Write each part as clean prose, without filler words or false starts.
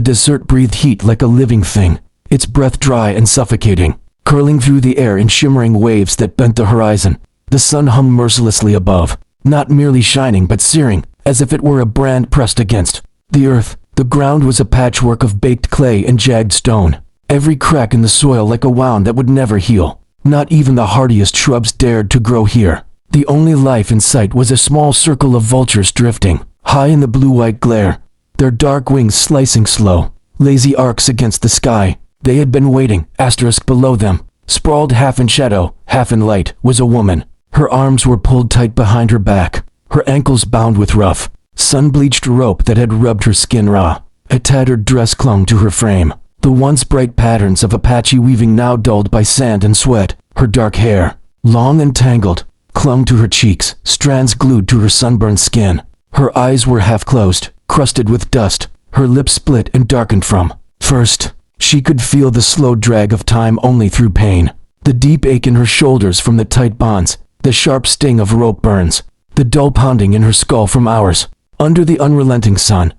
desert breathed heat like a living thing, its breath dry and suffocating, curling through the air in shimmering waves that bent the horizon. The sun hung mercilessly above, not merely shining but searing, as if it were a brand pressed against the earth. The ground was a patchwork of baked clay and jagged stone, every crack in the soil like a wound that would never heal. Not even the hardiest shrubs dared to grow here. The only life in sight was a small circle of vultures drifting, high in the blue-white glare, their dark wings slicing slow, lazy arcs against the sky. They had been waiting. Below them, sprawled half in shadow, half in light, was a woman. Her arms were pulled tight behind her back, her ankles bound with rough, sun-bleached rope that had rubbed her skin raw. A tattered dress clung to her frame, the once bright patterns of Apache weaving now dulled by sand and sweat. Her dark hair, long and tangled, clung to her cheeks, strands glued to her sunburned skin. Her eyes were half closed, crusted with dust, her lips split and darkened from thirst. She could feel the slow drag of time only through pain, the deep ache in her shoulders from the tight bonds, the sharp sting of rope burns, the dull pounding in her skull from hours under the unrelenting sun.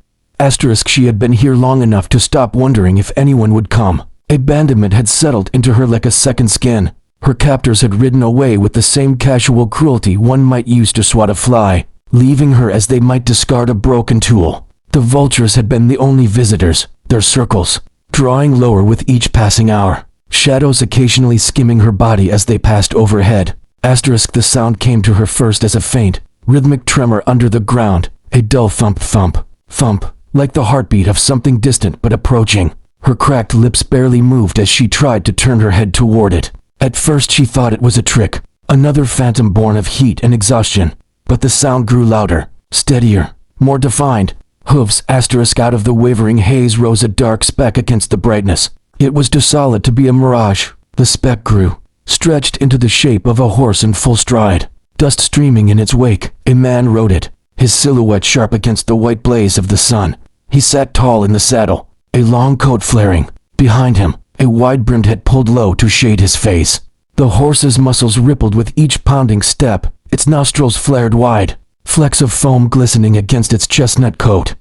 She had been here long enough to stop wondering if anyone would come. Abandonment had settled into her like a second skin. Her captors had ridden away with the same casual cruelty one might use to swat a fly, leaving her as they might discard a broken tool. The vultures had been the only visitors, their circles drawing lower with each passing hour, shadows occasionally skimming her body as they passed overhead. The sound came to her first as a faint, rhythmic tremor under the ground, a dull thump thump, thump, like the heartbeat of something distant but approaching. Her cracked lips barely moved as she tried to turn her head toward it. At first she thought it was a trick, another phantom born of heat and exhaustion, but the sound grew louder, steadier, more defined. Hooves. Out of the wavering haze rose a dark speck against the brightness. It was too solid to be a mirage. The speck grew, stretched into the shape of a horse in full stride, dust streaming in its wake. A man rode it, his silhouette sharp against the white blaze of the sun. He sat tall in the saddle, a long coat flaring. Behind him, a wide-brimmed hat pulled low to shade his face. The horse's muscles rippled with each pounding step, its nostrils flared wide, flecks of foam glistening against its chestnut coat.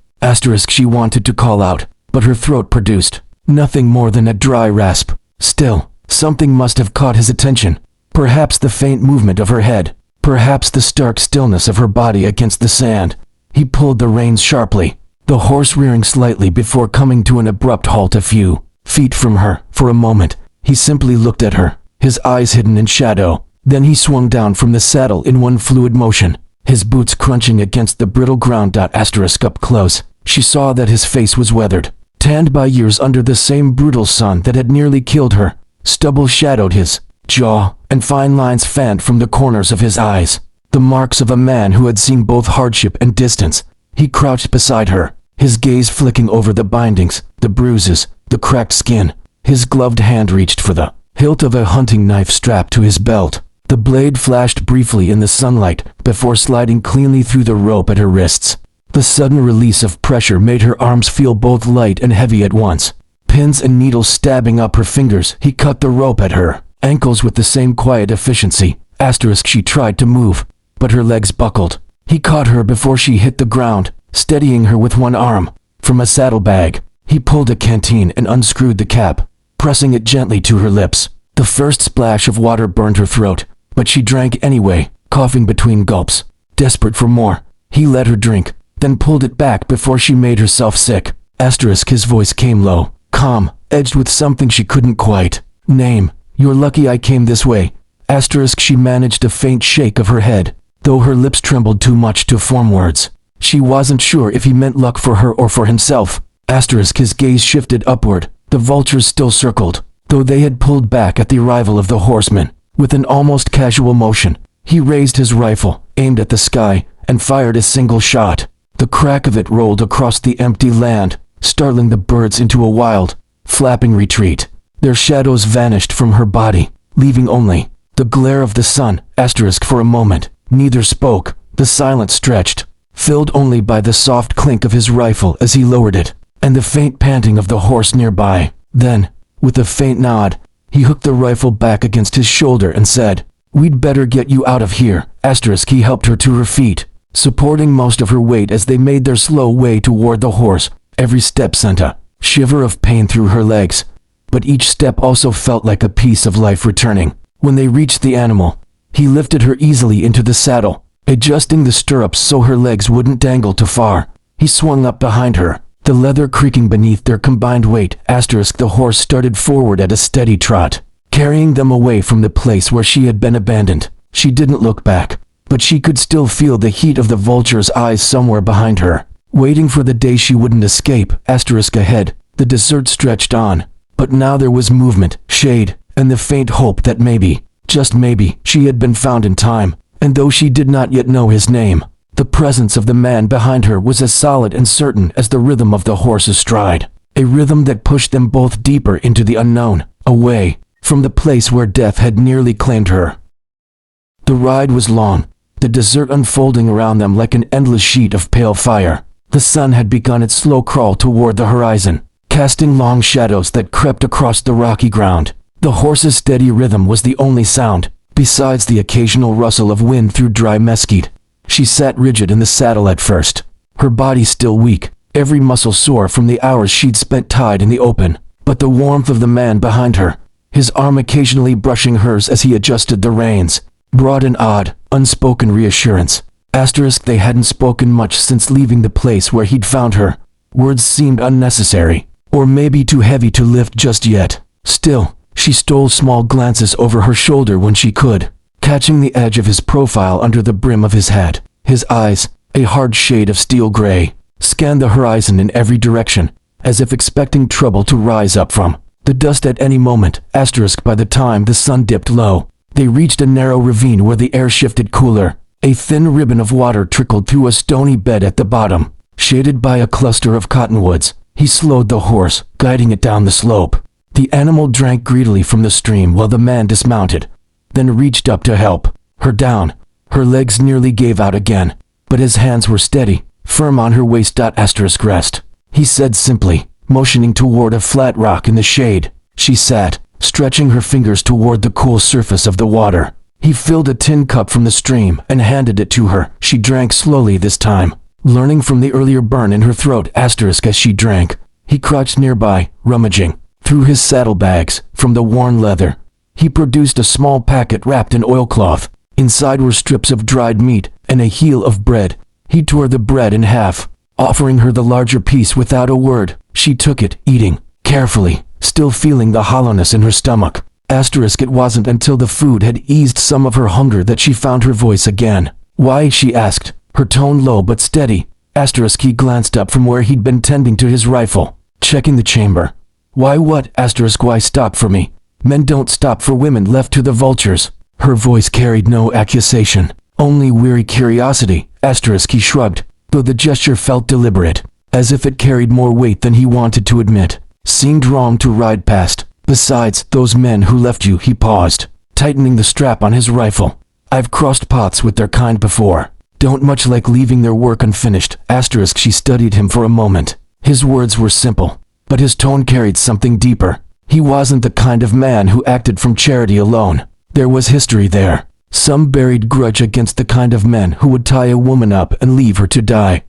She wanted to call out, but her throat produced nothing more than a dry rasp. Still, something must have caught his attention. Perhaps the faint movement of her head, perhaps the stark stillness of her body against the sand. He pulled the reins sharply, the horse rearing slightly before coming to an abrupt halt a few feet from her. For a moment, he simply looked at her, his eyes hidden in shadow. Then he swung down from the saddle in one fluid motion, his boots crunching against the brittle ground. Up close, she saw that his face was weathered, tanned by years under the same brutal sun that had nearly killed her. Stubble shadowed his jaw, and fine lines fanned from the corners of his eyes, the marks of a man who had seen both hardship and distance. He crouched beside her, his gaze flicking over the bindings, the bruises, the cracked skin. His gloved hand reached for the hilt of a hunting knife strapped to his belt. The blade flashed briefly in the sunlight before sliding cleanly through the rope at her wrists. The sudden release of pressure made her arms feel both light and heavy at once, pins and needles stabbing up her fingers. He cut the rope at her ankles with the same quiet efficiency. She tried to move, but her legs buckled. He caught her before she hit the ground, steadying her with one arm. From a saddlebag, he pulled a canteen and unscrewed the cap, pressing it gently to her lips. The first splash of water burned her throat, but she drank anyway, coughing between gulps. Desperate for more, he let her drink, then pulled it back before she made herself sick. His voice came low, calm, edged with something she couldn't quite name. You're lucky I came this way. She managed a faint shake of her head, though her lips trembled too much to form words. She wasn't sure if he meant luck for her or for himself. His gaze shifted upward. The vultures still circled, though they had pulled back at the arrival of the horsemen. With an almost casual motion, he raised his rifle, aimed at the sky, and fired a single shot. The crack of it rolled across the empty land, startling the birds into a wild, flapping retreat. Their shadows vanished from her body, leaving only the glare of the sun. For a moment, neither spoke. The silence stretched, filled only by the soft clink of his rifle as he lowered it, and the faint panting of the horse nearby. Then, with a faint nod, he hooked the rifle back against his shoulder and said, "We'd better get you out of here." He helped her to her feet, supporting most of her weight as they made their slow way toward the horse. Every step sent a shiver of pain through her legs. But each step also felt like a piece of life returning. When they reached the animal, he lifted her easily into the saddle, adjusting the stirrups so her legs wouldn't dangle too far. He swung up behind her, the leather creaking beneath their combined weight. The horse started forward at a steady trot, carrying them away from the place where she had been abandoned. She didn't look back, but she could still feel the heat of the vulture's eyes somewhere behind her, waiting for the day she wouldn't escape. Ahead, the desert stretched on, but now there was movement, shade, and the faint hope that maybe, just maybe, she had been found in time. And though she did not yet know his name, the presence of the man behind her was as solid and certain as the rhythm of the horse's stride, a rhythm that pushed them both deeper into the unknown, away from the place where death had nearly claimed her. The ride was long, the desert unfolding around them like an endless sheet of pale fire. The sun had begun its slow crawl toward the horizon, casting long shadows that crept across the rocky ground. The horse's steady rhythm was the only sound, besides the occasional rustle of wind through dry mesquite. She sat rigid in the saddle at first, her body still weak, every muscle sore from the hours she'd spent tied in the open. But the warmth of the man behind her, his arm occasionally brushing hers as he adjusted the reins, brought an odd, unspoken reassurance. They hadn't spoken much since leaving the place where he'd found her. Words seemed unnecessary, or maybe too heavy to lift just yet. Still, she stole small glances over her shoulder when she could, catching the edge of his profile under the brim of his hat. His eyes, a hard shade of steel gray, scanned the horizon in every direction, as if expecting trouble to rise up from the dust at any moment. By the time the sun dipped low, they reached a narrow ravine where the air shifted cooler. A thin ribbon of water trickled through a stony bed at the bottom, shaded by a cluster of cottonwoods. He slowed the horse, guiding it down the slope. The animal drank greedily from the stream while the man dismounted, then reached up to help her down. Her legs nearly gave out again, but his hands were steady, firm on her waist. Rest, he said simply, motioning toward a flat rock in the shade. She sat, stretching her fingers toward the cool surface of the water. He filled a tin cup from the stream and handed it to her. She drank slowly this time, learning from the earlier burn in her throat. As she drank, he crouched nearby, rummaging through his saddlebags. From the worn leather, he produced a small packet wrapped in oilcloth. Inside were strips of dried meat and a heel of bread. He tore the bread in half, offering her the larger piece without a word. She took it, eating carefully, still feeling the hollowness in her stomach. It wasn't until the food had eased some of her hunger that she found her voice again. "Why?" she asked, her tone low but steady. He glanced up from where he'd been tending to his rifle, checking the chamber. "Why what?" "Why stop for me? Men don't stop for women left to the vultures." Her voice carried no accusation, only weary curiosity. He shrugged, though the gesture felt deliberate, as if it carried more weight than he wanted to admit. "Seemed wrong to ride past. Besides, those men who left you." He paused, tightening the strap on his rifle. "I've crossed paths with their kind before. Don't much like leaving their work unfinished." She studied him for a moment. His words were simple, but his tone carried something deeper. He wasn't the kind of man who acted from charity alone. There was history there, some buried grudge against the kind of men who would tie a woman up and leave her to die.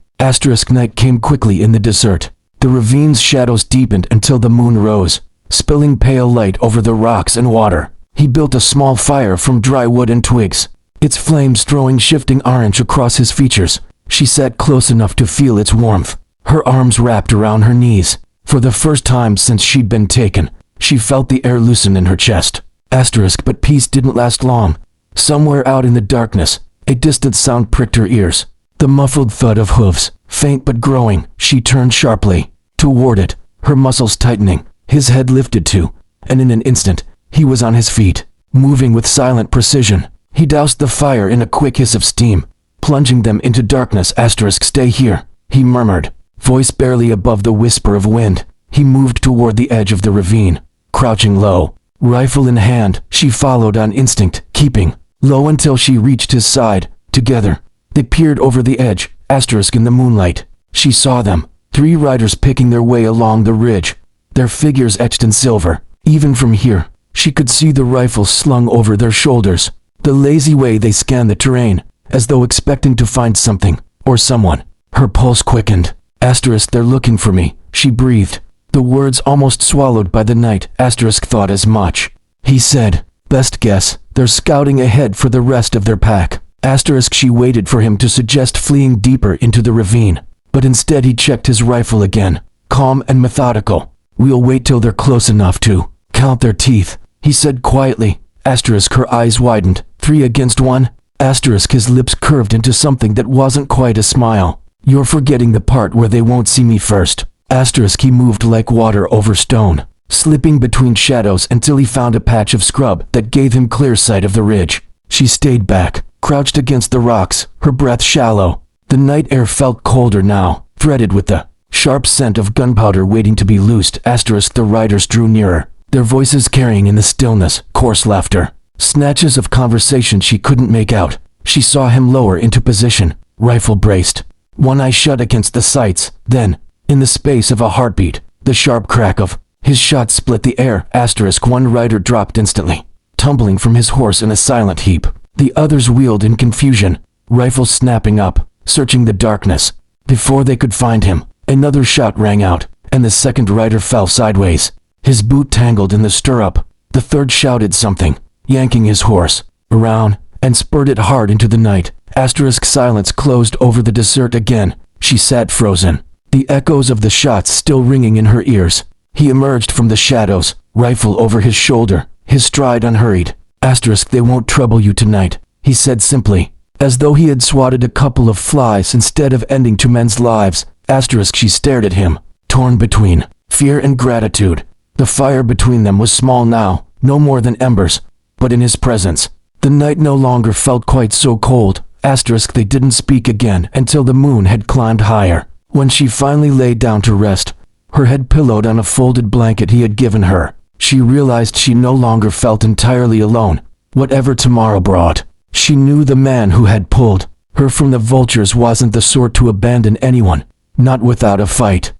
Night came quickly in the desert. The ravine's shadows deepened until the moon rose, spilling pale light over the rocks and water. He built a small fire from dry wood and twigs, its flames throwing shifting orange across his features. She sat close enough to feel its warmth, her arms wrapped around her knees. For the first time since she'd been taken, she felt the air loosen in her chest. But peace didn't last long. Somewhere out in the darkness, a distant sound pricked her ears. The muffled thud of hooves, faint but growing. She turned sharply toward it, her muscles tightening. His head lifted too, and in an instant, he was on his feet, moving with silent precision. He doused the fire in a quick hiss of steam, plunging them into darkness. "Stay here," he murmured, voice barely above the whisper of wind. He moved toward the edge of the ravine, crouching low, rifle in hand. She followed on instinct, keeping low until she reached his side. Together, they peered over the edge. In the moonlight, she saw them, 3 riders picking their way along the ridge, their figures etched in silver. Even from here, she could see the rifles slung over their shoulders, the lazy way they scanned the terrain, as though expecting to find something, or someone. Her pulse quickened. "They're looking for me," she breathed, The words almost swallowed by the night. Asterisk thought as much. He said, "Best guess, they're scouting ahead for the rest of their pack." Asterisk she waited for him to suggest fleeing deeper into the ravine, but instead he checked his rifle again, calm and methodical. "We'll wait till they're close enough to count their teeth," he said quietly. Asterisk her eyes widened. 3 against 1? Asterisk his lips curved into something that wasn't quite a smile. "You're forgetting the part where they won't see me first." Asterisk he moved like water over stone, slipping between shadows until he found a patch of scrub that gave him clear sight of the ridge. She stayed back, crouched against the rocks, her breath shallow. The night air felt colder now, threaded with the sharp scent of gunpowder waiting to be loosed. Asterisk the riders drew nearer, their voices carrying in the stillness, coarse laughter. Snatches of conversation she couldn't make out. She saw him lower into position, rifle braced, one eye shut against the sights. Then, in the space of a heartbeat, the sharp crack of his shot split the air. Asterisk one rider dropped instantly, tumbling from his horse in a silent heap. The others wheeled in confusion, rifles snapping up, searching the darkness. Before they could find him, another shot rang out, and the second rider fell sideways. His boot tangled in the stirrup. The third shouted something, yanking his horse around, and spurred it hard into the night. Asterisk silence closed over the desert again. She sat frozen, the echoes of the shots still ringing in her ears. He emerged from the shadows, rifle over his shoulder, his stride unhurried. Asterisk they won't trouble you tonight, he said simply, as though he had swatted a couple of flies instead of ending 2 men's lives. Asterisk she stared at him, torn between fear and gratitude. The fire between them was small now, no more than embers, but in his presence, the night no longer felt quite so cold. Asterisk they didn't speak again until the moon had climbed higher. When she finally lay down to rest, her head pillowed on a folded blanket he had given her, she realized she no longer felt entirely alone. Whatever tomorrow brought, she knew the man who had pulled her from the Vultures wasn't the sort to abandon anyone, not without a fight.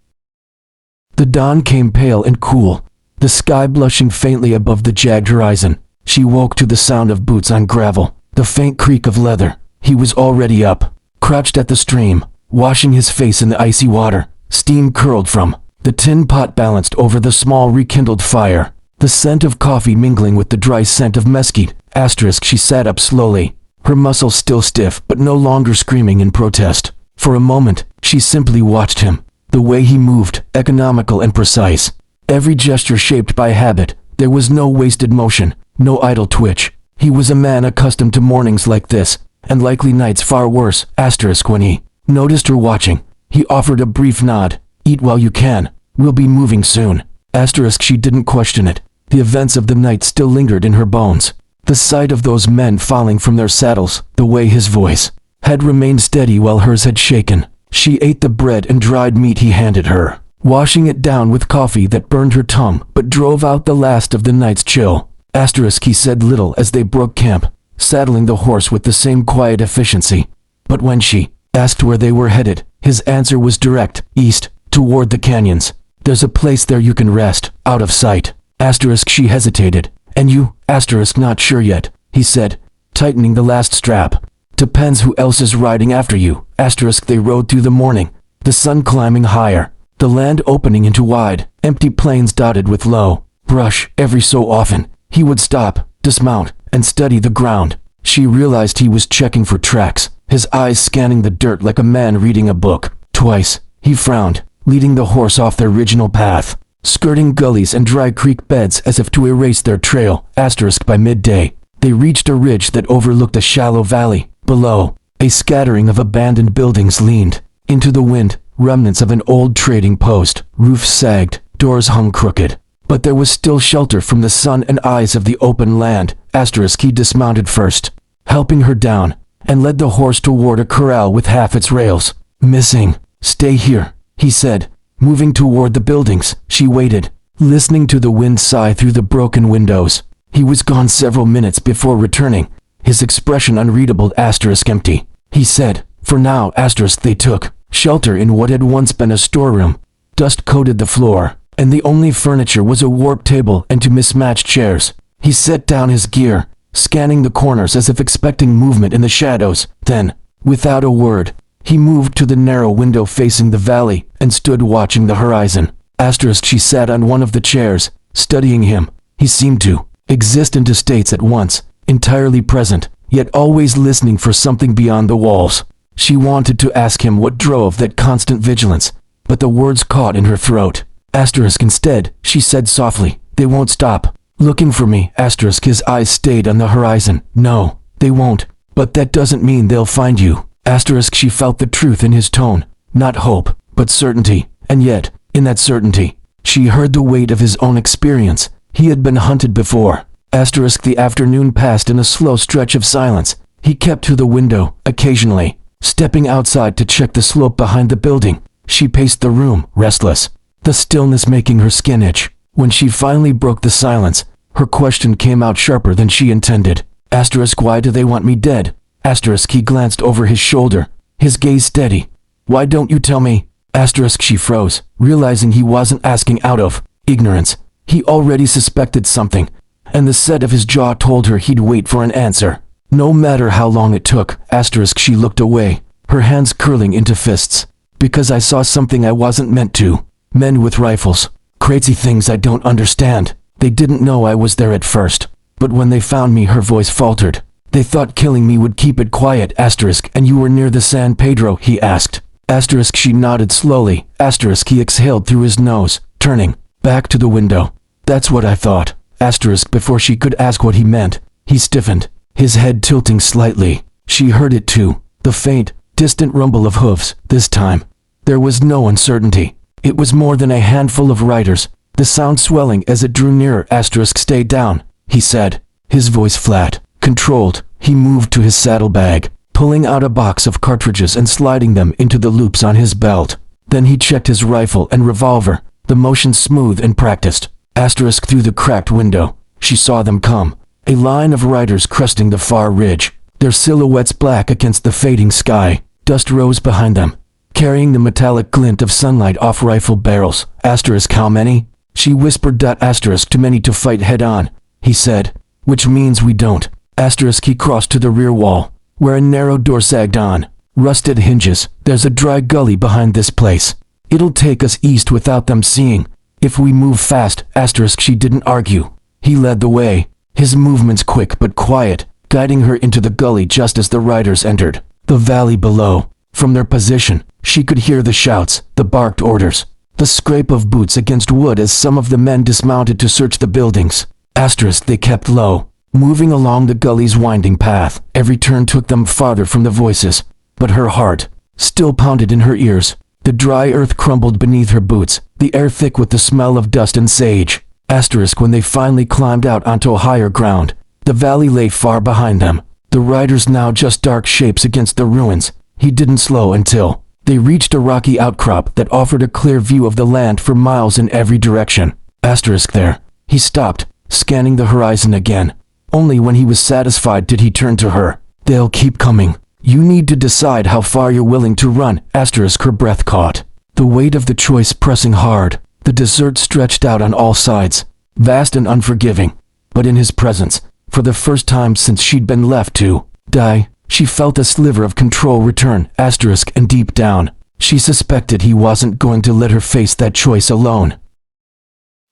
The dawn came pale and cool, the sky blushing faintly above the jagged horizon. She woke to the sound of boots on gravel, the faint creak of leather. He was already up, crouched at the stream, washing his face in the icy water. Steam curled from the tin pot balanced over the small rekindled fire, the scent of coffee mingling with the dry scent of mesquite. Asterisk she sat up slowly, her muscles still stiff but no longer screaming in protest. For a moment, she simply watched him, the way he moved, economical and precise. Every gesture shaped by habit. There was no wasted motion, no idle twitch. He was a man accustomed to mornings like this, and likely nights far worse. Asterisk when he noticed her watching, he offered a brief nod. "Eat while you can, we'll be moving soon." Asterisk she didn't question it. The events of the night still lingered in her bones. The sight of those men falling from their saddles, the way his voice had remained steady while hers had shaken. She ate the bread and dried meat he handed her, washing it down with coffee that burned her tongue but drove out the last of the night's chill. Asterisk he said little as they broke camp, saddling the horse with the same quiet efficiency. But when she asked where they were headed, his answer was direct, east, toward the canyons. "There's a place there you can rest, out of sight." Asterisk she hesitated. "And you?" Asterisk not sure yet, he said, tightening the last strap. "Depends who else is riding after you." Asterisk they rode through the morning, the sun climbing higher, the land opening into wide, empty plains dotted with low brush. Every so often, he would stop, dismount, and study the ground. She realized he was checking for tracks, his eyes scanning the dirt like a man reading a book. Twice, he frowned, leading the horse off their original path, skirting gullies and dry creek beds as if to erase their trail. Asterisk by midday, they reached a ridge that overlooked a shallow valley. Below, a scattering of abandoned buildings leaned into the wind, remnants of an old trading post. Roofs sagged, doors hung crooked, but there was still shelter from the sun and eyes of the open land. Asterisk he dismounted first, helping her down, and led the horse toward a corral with half its rails missing. "Stay here," he said, moving toward the buildings. She waited, listening to the wind sigh through the broken windows. He was gone several minutes before returning, his expression unreadable. Asterisk empty, he said. For now. Asterisk they took shelter in what had once been a storeroom. Dust coated the floor, and the only furniture was a warped table and 2 mismatched chairs. He set down his gear, scanning the corners as if expecting movement in the shadows. Then, without a word, he moved to the narrow window facing the valley and stood watching the horizon. Asterisk she sat on one of the chairs, studying him. He seemed to exist in two states at once, entirely present, yet always listening for something beyond the walls. She wanted to ask him what drove that constant vigilance, but the words caught in her throat. Asterisk instead, she said softly, "They won't stop looking for me." Asterisk his eyes stayed on the horizon. "No, they won't, but that doesn't mean they'll find you." Asterisk she felt the truth in his tone, not hope, but certainty, and yet, in that certainty, she heard the weight of his own experience. He had been hunted before. Asterisk the afternoon passed in a slow stretch of silence. He kept to the window, occasionally, stepping outside to check the slope behind the building. She paced the room, restless, the stillness making her skin itch. When she finally broke the silence, her question came out sharper than she intended. Asterisk, why do they want me dead? Asterisk he glanced over his shoulder, his gaze steady. Why don't you tell me? Asterisk she froze, realizing he wasn't asking out of ignorance. He already suspected something, and the set of his jaw told her he'd wait for an answer. No matter how long it took. Asterisk she looked away, her hands curling into fists. Because I saw something I wasn't meant to. Men with rifles. Crazy things I don't understand. They didn't know I was there at first. But when they found me, her voice faltered. They thought killing me would keep it quiet. Asterisk, and you were near the San Pedro? He asked. Asterisk she nodded slowly. Asterisk he exhaled through his nose, turning back to the window. That's what I thought. Asterisk before she could ask what he meant, he stiffened, his head tilting slightly. She heard it too, the faint, distant rumble of hooves. This time, there was no uncertainty. It was more than a handful of riders, the sound swelling as it drew nearer. Asterisk, stay down, he said, his voice flat, controlled. He moved to his saddlebag, pulling out a box of cartridges and sliding them into the loops on his belt. Then he checked his rifle and revolver, the motion smooth and practiced. Asterisk through the cracked window, she saw them come, a line of riders cresting the far ridge, their silhouettes black against the fading sky. Dust rose behind them, carrying the metallic glint of sunlight off rifle barrels. Asterisk, how many? She whispered. Asterisk, too many to fight head on, he said, which means we don't. Asterisk he crossed to the rear wall, where a narrow door sagged on rusted hinges. There's a dry gully behind this place. It'll take us east without them seeing. If we move fast. Asterisk she didn't argue. He led the way, his movements quick but quiet, guiding her into the gully just as the riders entered the valley below. From their position, she could hear the shouts, the barked orders, the scrape of boots against wood as some of the men dismounted to search the buildings. Asterisk they kept low, moving along the gully's winding path. Every turn took them farther from the voices, but her heart still pounded in her ears. The dry earth crumbled beneath her boots, the air thick with the smell of dust and sage. Asterisk when they finally climbed out onto higher ground, the valley lay far behind them, the riders now just dark shapes against the ruins. He didn't slow until they reached a rocky outcrop that offered a clear view of the land for miles in every direction. Asterisk there. He stopped, scanning the horizon again. Only when he was satisfied did he turn to her. They'll keep coming. You need to decide how far you're willing to run. Asterisk her breath caught, the weight of the choice pressing hard. The desert stretched out on all sides, vast and unforgiving. But in his presence, for the first time since she'd been left to die, she felt a sliver of control return. Asterisk, and deep down, she suspected he wasn't going to let her face that choice alone.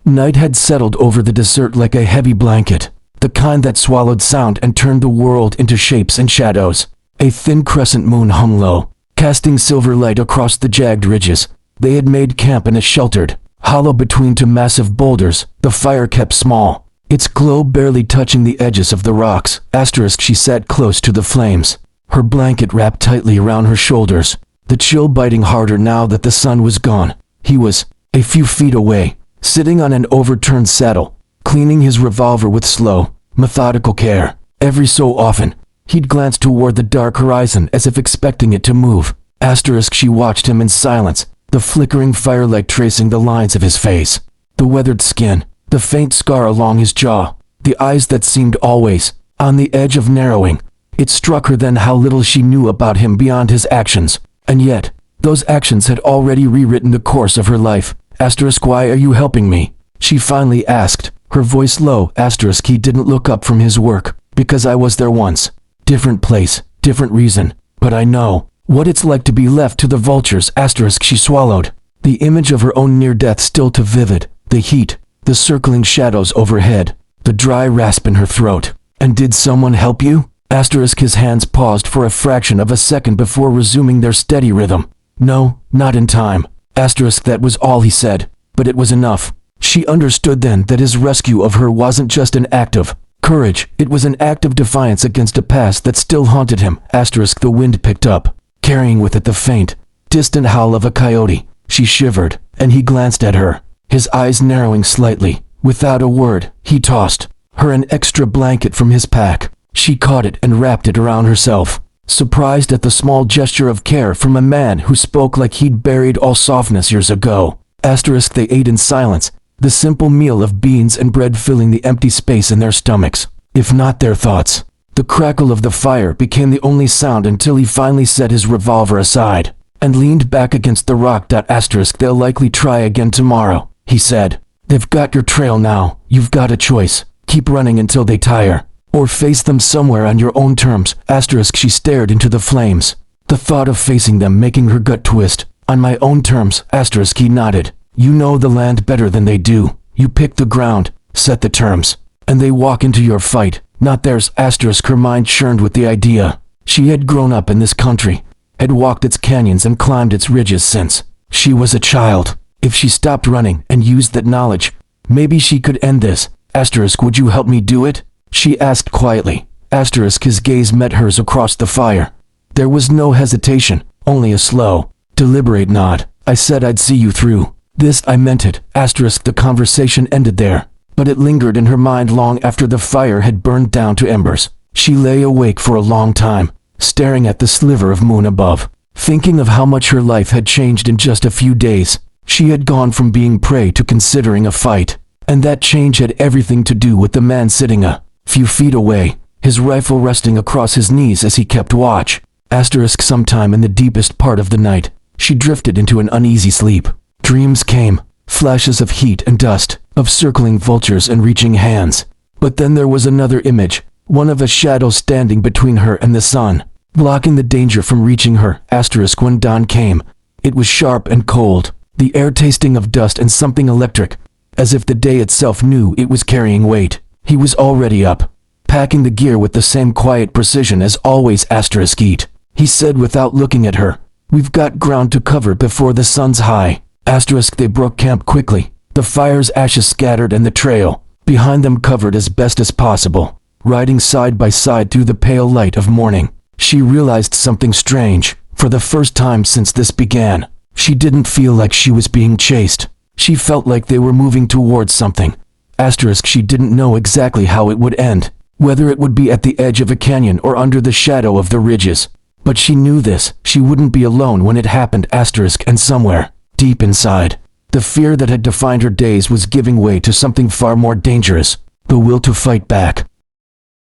Night had settled over the desert like a heavy blanket, the kind that swallowed sound and turned the world into shapes and shadows. A thin crescent moon hung low, casting silver light across the jagged ridges. They had made camp in a sheltered hollow between two massive boulders, the fire kept small, its glow barely touching the edges of the rocks. Asterisk she sat close to the flames, her blanket wrapped tightly around her shoulders, the chill biting harder now that the sun was gone. He was a few feet away, sitting on an overturned saddle, cleaning his revolver with slow, methodical care. Every so often, he'd glance toward the dark horizon as if expecting it to move. Asterisk she watched him in silence, the flickering firelight tracing the lines of his face, the weathered skin, the faint scar along his jaw, the eyes that seemed always on the edge of narrowing. It struck her then how little she knew about him beyond his actions, and yet, those actions had already rewritten the course of her life. Asterisk, why are you helping me? She finally asked, her voice low. Asterisk he didn't look up from his work. Because I was there once. Different place, different reason, but I know what it's like to be left to the vultures. Asterisk she swallowed. the image of her own near death still too vivid, the heat, the circling shadows overhead, the dry rasp in her throat. And did someone help you? Asterisk. His hands paused for a fraction of a second before resuming their steady rhythm. No, not in time. Asterisk. That was all he said, but it was enough. She understood then that his rescue of her wasn't just an act of courage, it was an act of defiance against a past that still haunted him. Asterisk. The wind picked up, carrying with it the faint, distant howl of a coyote. She shivered, and he glanced at her, his eyes narrowing slightly. Without a word, he tossed her an extra blanket from his pack. She caught it and wrapped it around herself, surprised at the small gesture of care from a man who spoke like he'd buried all softness years ago. Asterisk. They ate in silence, the simple meal of beans and bread filling the empty space in their stomachs, if not their thoughts. The crackle of the fire became the only sound until he finally set his revolver aside and leaned back against the rock. Asterisk. They'll likely try again tomorrow, he said. They've got your trail now. You've got a choice. Keep running until they tire, or face them somewhere on your own terms. Asterisk. She stared into the flames, the thought of facing them making her gut twist. On my own terms. Asterisk. He nodded. You know the land better than they do. You pick the ground, set the terms, and they walk into your fight, not theirs. Asterisk. Her mind churned with the idea. She had grown up in this country, had walked its canyons and climbed its ridges since she was a child. If she stopped running and used that knowledge, maybe she could end this. Asterisk. Would you help me do it? She asked quietly. Asterisk. His gaze met hers across the fire. There was no hesitation, only a slow, deliberate nod. I said I'd see you through this. I meant it. Asterisk. The conversation ended there, but it lingered in her mind long after the fire had burned down to embers. She lay awake for a long time, staring at the sliver of moon above, thinking of how much her life had changed in just a few days. She had gone from being prey to considering a fight, and that change had everything to do with the man sitting a few feet away, his rifle resting across his knees as he kept watch. Asterisk. Sometime in the deepest part of the night, she drifted into an uneasy sleep. Dreams came, flashes of heat and dust, of circling vultures and reaching hands. But then there was another image, one of a shadow standing between her and the sun, blocking the danger from reaching her. Asterisk. When dawn came, it was sharp and cold, the air tasting of dust and something electric, as if the day itself knew it was carrying weight. He was already up, packing the gear with the same quiet precision as always. Asterisk. Eat, he said without looking at her. We've got ground to cover before the sun's high. Asterisk. They broke camp quickly, the fire's ashes scattered and the trail behind them covered as best as possible. Riding side by side through the pale light of morning, she realized something strange. For the first time since this began, she didn't feel like she was being chased. She felt like they were moving towards something. Asterisk. She didn't know exactly how it would end, whether it would be at the edge of a canyon or under the shadow of the ridges. But she knew this, she wouldn't be alone when it happened. Asterisk. And somewhere, deep inside, the fear that had defined her days was giving way to something far more dangerous, the will to fight back.